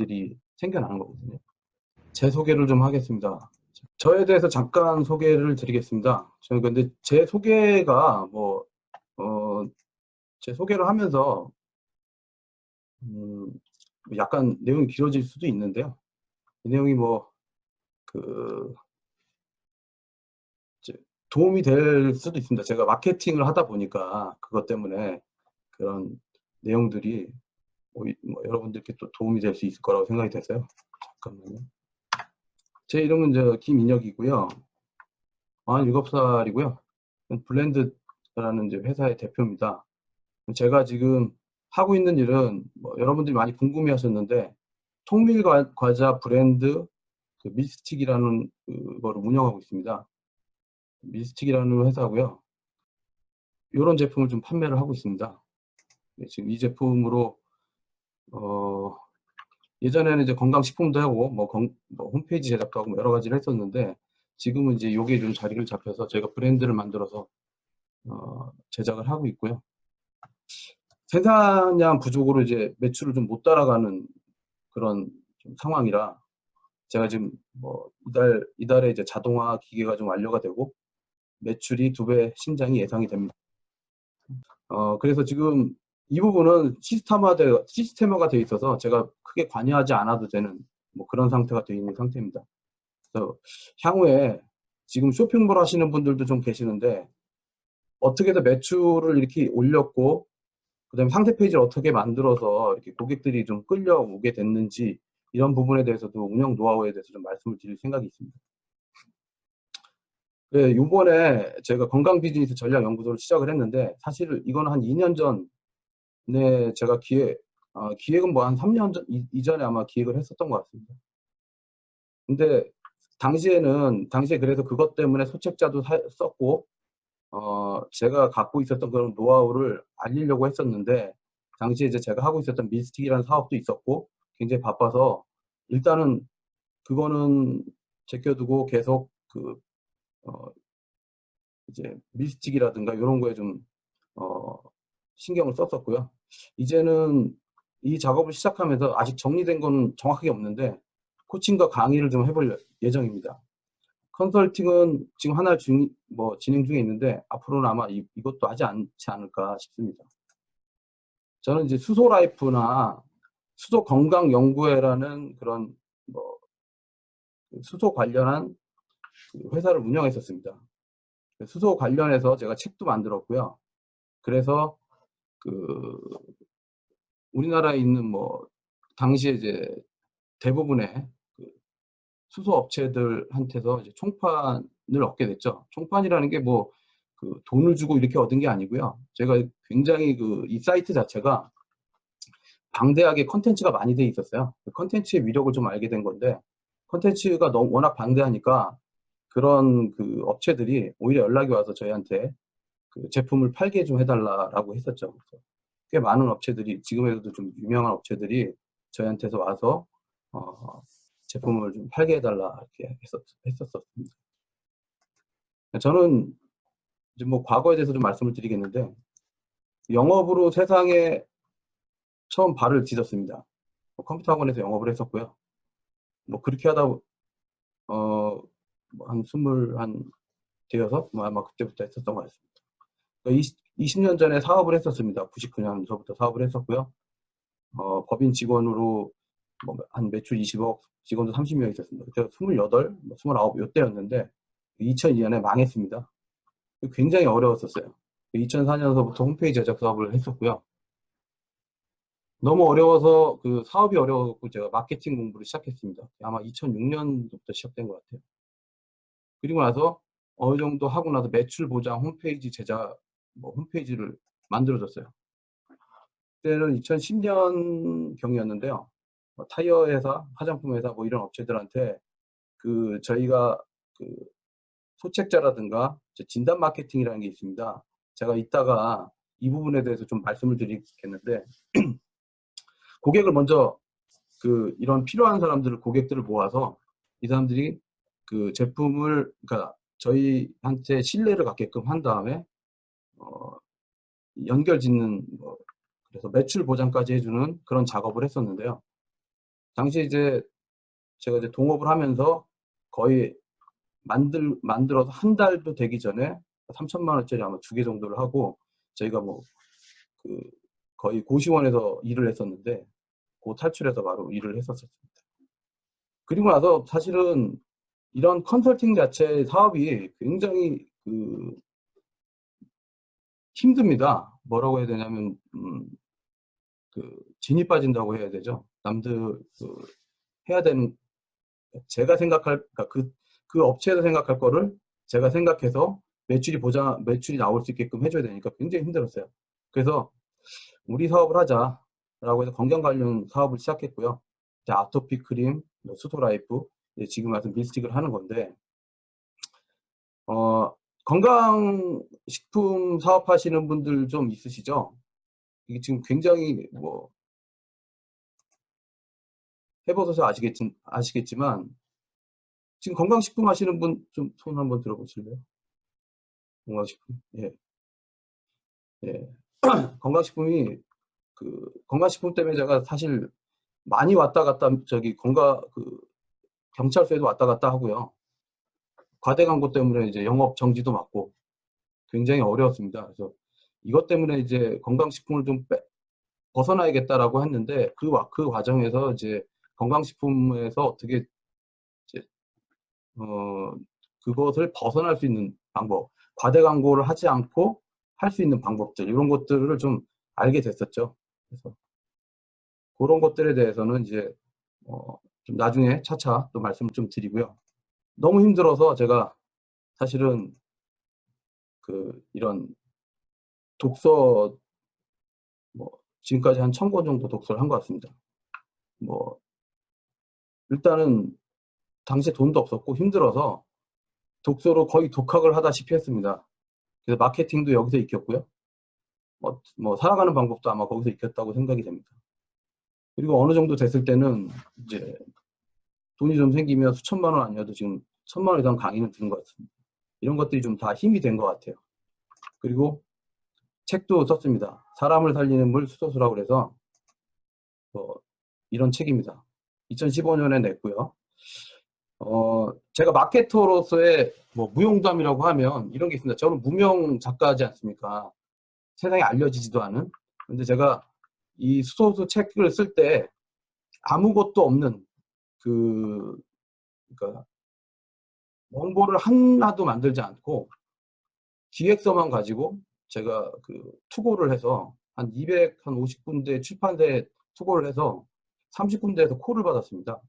일들이 생겨나는 거거든요. 제 소개를 좀 하겠습니다. 저에 대해서 잠깐 소개를 드리겠습니다. 저는 근데 제 소개가 제 소개를 하면서 약간 내용이 길어질 수도 있는데요. 이 내용이 그 이제 도움이 될 수도 있습니다. 제가 마케팅을 하다 보니까 그것 때문에 그런 내용들이 여러분들께 또 도움이 될 수 있을 거라고 생각이 돼서요. 잠깐만요. 제 이름은 김인혁이고요. 47살이고요. 블렌드라는 이제 회사의 대표입니다. 제가 지금 하고 있는 일은 여러분들이 많이 궁금해 하셨는데, 통밀 과자 브랜드 밀스틱이라는 그거를 운영하고 있습니다. 밀스틱이라는 회사고요. 이런 제품을 좀 판매를 하고 있습니다. 네, 지금 이 제품으로 예전에는 이제 건강식품도 하고 홈페이지 제작도 하고 여러 가지를 했었는데, 지금은 이제 요게 좀 자리를 잡혀서 저희가 브랜드를 만들어서 제작을 하고 있고요. 생산량 부족으로 이제 매출을 좀 못 따라가는 그런 좀 상황이라, 제가 지금 이달에 이제 자동화 기계가 좀 완료가 되고 매출이 2배 신장이 예상이 됩니다. 그래서 지금 이 부분은 시스템화가 되어 있어서 제가 크게 관여하지 않아도 되는 그런 상태가 되어 있는 상태입니다. 그래서 향후에 지금 쇼핑몰 하시는 분들도 좀 계시는데, 어떻게 해서 매출을 이렇게 올렸고 그다음에 상세 페이지를 어떻게 만들어서 이렇게 고객들이 좀 끌려오게 됐는지, 이런 부분에 대해서도 운영 노하우에 대해서 좀 말씀을 드릴 생각이 있습니다. 네, 요번에 제가 건강 비즈니스 전략 연구소를 시작을 했는데, 사실 이거는 한 2년 전에 제가 기획은 한 3년 이전에 아마 기획을 했었던 것 같습니다. 근데 당시에 그래서 그것 때문에 소책자도 썼고, 제가 갖고 있었던 그런 노하우를 알리려고 했었는데, 당시에 이제 제가 하고 있었던 밀스틱이라는 사업도 있었고 굉장히 바빠서, 일단은 그거는 제껴두고 계속 이제 밀스틱이라든가 이런 거에 좀 신경을 썼었고요. 이제는 이 작업을 시작하면서 아직 정리된 건 정확하게 없는데, 코칭과 강의를 좀 해볼 예정입니다. 컨설팅은 지금 하나 진행 중에 있는데, 앞으로는 아마 이것도 하지 않지 않을까 싶습니다. 저는 이제 수소 라이프나 수소 건강 연구회라는 그런 수소 관련한 회사를 운영했었습니다. 수소 관련해서 제가 책도 만들었고요. 그래서 우리나라에 있는 당시에 이제 대부분의 수소 업체들한테서 이제 총판을 얻게 됐죠. 총판이라는 게 돈을 주고 이렇게 얻은 게 아니고요. 제가 굉장히 이 사이트 자체가 방대하게 컨텐츠가 많이 돼 있었어요. 컨텐츠의 위력을 좀 알게 된 건데, 컨텐츠가 워낙 방대하니까 그런 업체들이 오히려 연락이 와서 저희한테 제품을 팔게 좀 해달라고 했었죠. 그래서 꽤 많은 업체들이, 지금에서도 좀 유명한 업체들이 저희한테서 와서 제품을 좀 팔게 해달라 이렇게 했었습니다. 저는 이제 과거에 대해서 좀 말씀을 드리겠는데, 영업으로 세상에 처음 발을 디뎠습니다. 컴퓨터 학원에서 영업을 했었고요. 그렇게 하다 한 20대여섯 아마 그때부터 했었던 것 같습니다. 20년 전에 사업을 했었습니다. 99년서부터 사업을 했었고요. 법인 직원으로 한 매출 20억, 직원도 30명 있었습니다. 그때 28, 29 이때였는데 2002년에 망했습니다. 굉장히 어려웠었어요. 2004년서부터 홈페이지 제작 사업을 했었고요. 너무 어려워서 사업이 어려워서 제가 마케팅 공부를 시작했습니다. 아마 2006년부터 시작된 것 같아요. 그리고 나서 어느 정도 하고 나서 매출 보장 홈페이지 제작, 홈페이지를 만들어줬어요. 그때는 2010년 경이었는데요. 타이어 회사, 화장품 회사 이런 업체들한테 저희가 소책자라든가 진단 마케팅이라는 게 있습니다. 제가 이따가 이 부분에 대해서 좀 말씀을 드리겠는데, 고객을 먼저 이런 필요한 고객들을 모아서 이 사람들이 제품을, 그러니까 저희한테 신뢰를 갖게끔 한 다음에 연결 짓는, 그래서 매출 보장까지 해주는 그런 작업을 했었는데요. 당시 이제 제가 이제 동업을 하면서 거의 만들어서 한 달도 되기 전에 3천만 원짜리 아마 2개 정도를 하고, 저희가 뭐 그 거의 고시원에서 일을 했었는데, 고 탈출해서 바로 일을 했었습니다. 그리고 나서 사실은 이런 컨설팅 자체 사업이 굉장히 힘듭니다. 뭐라고 해야 되냐면 진이 빠진다고 해야 되죠. 남들 해야 되는, 제가 생각할, 그러니까 그 업체에서 생각할 거를 제가 생각해서 매출이 나올 수 있게끔 해줘야 되니까 굉장히 힘들었어요. 그래서 우리 사업을 하자라고 해서 건강 관련 사업을 시작했고요. 이제 아토피 크림, 수토라이프, 지금 같은 밀스틱을 하는 건데, 건강식품 사업하시는 분들 좀 있으시죠? 이게 지금 굉장히 뭐 해보셔서 아시겠지만 지금 건강식품 하시는 분 좀 손 한번 들어보실래요? 건강식품. 예. 예. 건강식품이 건강식품 때문에 제가 사실 많이 왔다 갔다 저기 경찰서에도 왔다 갔다 하고요. 과대 광고 때문에 이제 영업 정지도 맞고 굉장히 어려웠습니다. 그래서 이것 때문에 이제 건강식품을 좀 벗어나야겠다라고 했는데 그 과정에서 이제 건강식품에서 어떻게 이제 그것을 벗어날 수 있는 방법, 과대 광고를 하지 않고 할 수 있는 방법들, 이런 것들을 좀 알게 됐었죠. 그래서 그런 것들에 대해서는 이제 좀 나중에 차차 또 말씀을 좀 드리고요. 너무 힘들어서 제가 사실은 이런 독서 뭐 지금까지 한 1000권 정도 독서를 한 것 같습니다. 뭐 일단은 당시에 돈도 없었고 힘들어서 독서로 거의 독학을 하다시피 했습니다. 그래서 마케팅도 여기서 익혔고요. 뭐 살아가는 방법도 아마 거기서 익혔다고 생각이 됩니다. 그리고 어느 정도 됐을 때는 이제 돈이 좀 생기면 수천만 원 아니어도 지금 1000만 원 이상 강의는 드는 것 같습니다. 이런 것들이 좀 다 힘이 된 것 같아요. 그리고 책도 썼습니다. 사람을 살리는 물 수소수라고 그래서 이런 책입니다. 2015년에 냈고요. 제가 마케터로서의 뭐 무용담이라고 하면 이런 게 있습니다. 저는 무명 작가지 않습니까? 세상에 알려지지도 않은. 근데 제가 이 수소수 책을 쓸 때 아무것도 없는 그러니까 원고를 하나도 만들지 않고 기획서만 가지고 제가 투고를 해서 한 250군데 출판사에 투고를 해서 30군데에서 콜을 받았습니다.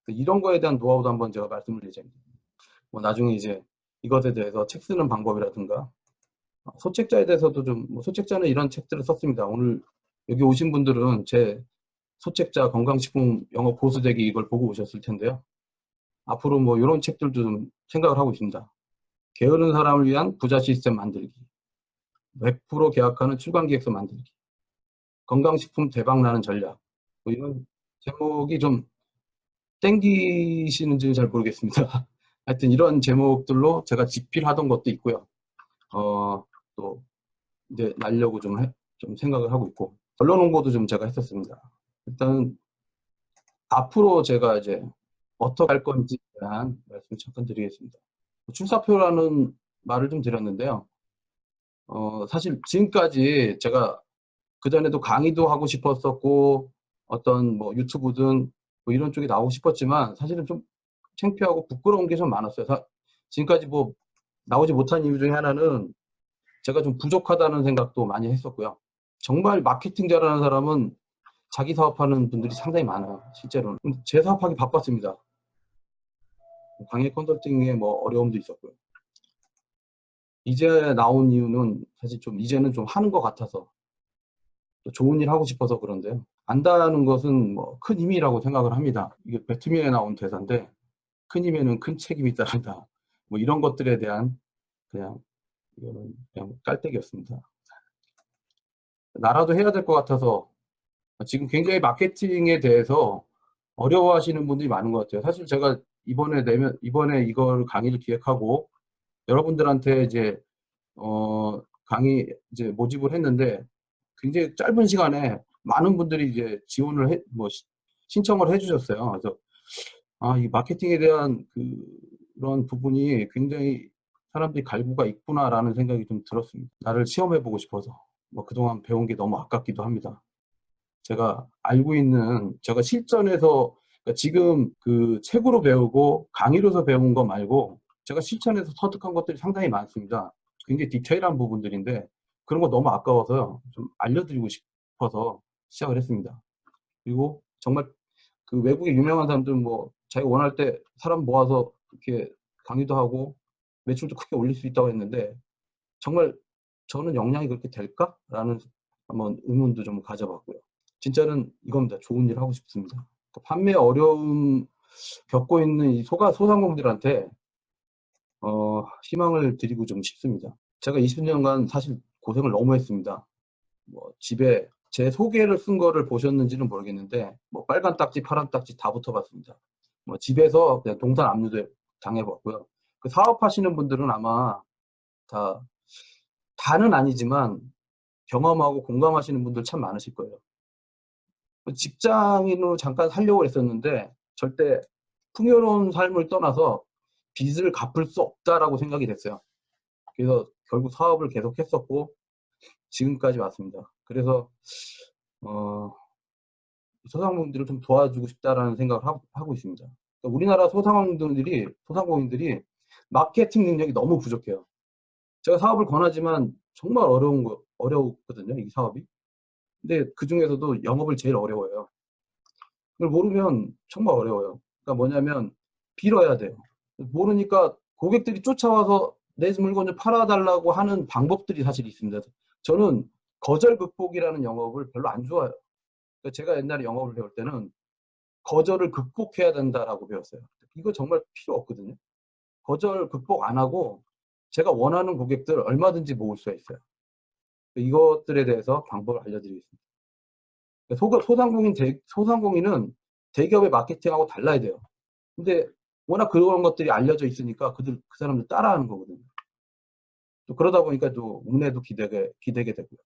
이런 거에 대한 노하우도 한번 제가 말씀을 드리자입니다. 뭐 나중에 이제 이것에 대해서 책 쓰는 방법이라든가 소책자에 대해서도 소책자는 이런 책들을 썼습니다. 오늘 여기 오신 분들은 제 소책자 건강식품 영어 보수되기 이걸 보고 오셨을 텐데요. 앞으로 뭐 이런 책들도 좀 생각을 하고 있습니다. 게으른 사람을 위한 부자 시스템 만들기, 100% 계약하는 출간기획서 만들기, 건강식품 대박나는 전략, 뭐 이런 제목이 좀 땡기시는지는 잘 모르겠습니다. 하여튼 이런 제목들로 제가 집필하던 것도 있고요. 또 이제 날려고 좀 생각을 하고 있고, 언론 홍보도 좀 제가 했었습니다. 일단 앞으로 제가 이제 어떻게 할 건지에 대한 말씀을 잠깐 드리겠습니다. 출사표라는 말을 좀 드렸는데요. 사실 지금까지 제가 그전에도 강의도 하고 싶었었고, 어떤 뭐 유튜브든 뭐 이런 쪽에 나오고 싶었지만, 사실은 좀 창피하고 부끄러운 게 좀 많았어요. 지금까지 뭐 나오지 못한 이유 중에 하나는 제가 좀 부족하다는 생각도 많이 했었고요. 정말 마케팅 잘하는 사람은 자기 사업하는 분들이 상당히 많아요. 실제로는. 제 사업하기 바빴습니다. 강의 컨설팅에 뭐 어려움도 있었고요. 이제 나온 이유는 사실 이제는 좀 하는 것 같아서 또 좋은 일 하고 싶어서 그런데요. 안다는 것은 뭐 큰 힘이라고 생각을 합니다. 이게 배트맨에 나온 대사인데 큰 힘에는 큰 책임이 따른다. 뭐 이런 것들에 대한 이거는 그냥 깔때기였습니다. 나라도 해야 될 것 같아서 지금 굉장히 마케팅에 대해서 어려워하시는 분들이 많은 것 같아요. 사실 제가 이번에 이걸 강의를 기획하고 여러분들한테 이제 강의 이제 모집을 했는데 굉장히 짧은 시간에 많은 분들이 이제 지원을 신청을 해주셨어요. 그래서 이 마케팅에 대한 그런 부분이 굉장히 사람들이 갈구가 있구나라는 생각이 좀 들었습니다. 나를 시험해보고 싶어서 뭐 그동안 배운 게 너무 아깝기도 합니다. 제가 알고 있는, 제가 실전에서, 그러니까 지금 그 책으로 배우고 강의로서 배운 거 말고 제가 실천해서 터득한 것들이 상당히 많습니다. 굉장히 디테일한 부분들인데 그런 거 너무 아까워서요. 좀 알려드리고 싶어서 시작을 했습니다. 그리고 정말 그 외국의 유명한 사람들은 뭐 자기가 원할 때 사람 모아서 이렇게 강의도 하고 매출도 크게 올릴 수 있다고 했는데 정말 저는 역량이 그렇게 될까라는 한번 의문도 좀 가져봤고요. 진짜는 이겁니다. 좋은 일 하고 싶습니다. 판매 어려움 겪고 있는 이 소상공인들한테 희망을 드리고 좀 싶습니다. 제가 20년간 사실 고생을 너무 했습니다. 뭐 집에 제 소개를 쓴 거를 보셨는지는 모르겠는데 뭐 빨간 딱지 파란 딱지 다 붙어봤습니다. 뭐 집에서 그냥 동산 압류도 당해봤고요. 그 사업하시는 분들은 아마 다는 아니지만 경험하고 공감하시는 분들 참 많으실 거예요. 직장인으로 잠깐 살려고 했었는데 절대 풍요로운 삶을 떠나서 빚을 갚을 수 없다라고 생각이 됐어요. 그래서 결국 사업을 계속 했었고 지금까지 왔습니다. 그래서 소상공인들을 좀 도와주고 싶다라는 생각을 하고 있습니다. 그러니까 우리나라 소상공인들이 마케팅 능력이 너무 부족해요. 제가 사업을 권하지만 정말 어려웠거든요, 이 사업이. 근데 그 중에서도 영업을 제일 어려워해요. 그걸 모르면 정말 어려워요. 그러니까 뭐냐면 빌어야 돼요. 모르니까 고객들이 쫓아와서 내 물건 좀 팔아달라고 하는 방법들이 사실 있습니다. 저는 거절 극복이라는 영업을 별로 안 좋아해요. 그러니까 제가 옛날에 영업을 배울 때는 거절을 극복해야 된다라고 배웠어요. 이거 정말 필요 없거든요. 거절 극복 안 하고 제가 원하는 고객들 얼마든지 모을 수가 있어요. 이것들에 대해서 방법을 알려드리겠습니다. 소상공인은 대기업의 마케팅하고 달라야 돼요. 근데 워낙 그런 것들이 알려져 있으니까 그 사람들 따라하는 거거든요. 또 그러다 보니까 또 운에도 기대게 되고요.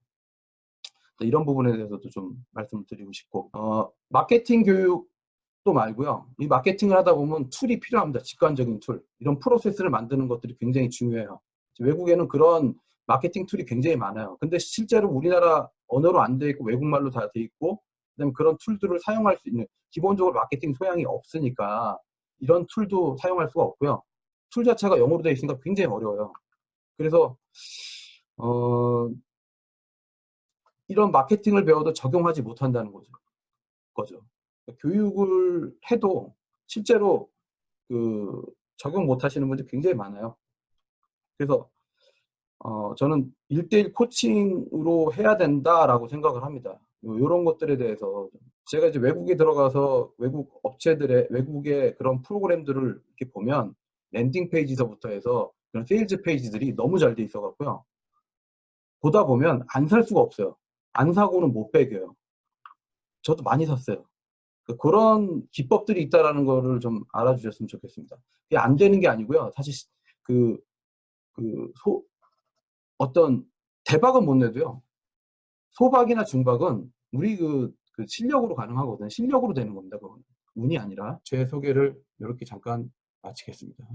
이런 부분에 대해서도 좀 말씀을 드리고 싶고, 마케팅 교육도 말고요. 이 마케팅을 하다 보면 툴이 필요합니다. 직관적인 툴. 이런 프로세스를 만드는 것들이 굉장히 중요해요. 외국에는 그런 마케팅 툴이 굉장히 많아요. 근데 실제로 우리나라 언어로 안 돼 있고 외국말로 다 돼 있고, 그다음에 그런 툴들을 사용할 수 있는, 기본적으로 마케팅 소양이 없으니까 이런 툴도 사용할 수가 없고요. 툴 자체가 영어로 되어 있으니까 굉장히 어려워요. 그래서 이런 마케팅을 배워도 적용하지 못한다는 거죠. 교육을 해도 실제로 적용 못 하시는 분들이 굉장히 많아요. 그래서 저는 1:1 코칭으로 해야 된다라고 생각을 합니다. 요런 것들에 대해서 제가 이제 외국에 들어가서 외국의 그런 프로그램들을 이렇게 보면 랜딩 페이지서부터 해서 그런 세일즈 페이지들이 너무 잘 돼 있어 갖고요. 보다 보면 안 살 수가 없어요. 안 사고는 못 배겨요. 저도 많이 샀어요. 그런 기법들이 있다라는 거를 좀 알아주셨으면 좋겠습니다. 그게 안 되는 게 아니고요. 사실 그, 어떤 대박은 못 내도요. 소박이나 중박은 우리 실력으로 가능하거든요. 실력으로 되는 겁니다. 그건 운이 아니라. 제 소개를 이렇게 잠깐 마치겠습니다.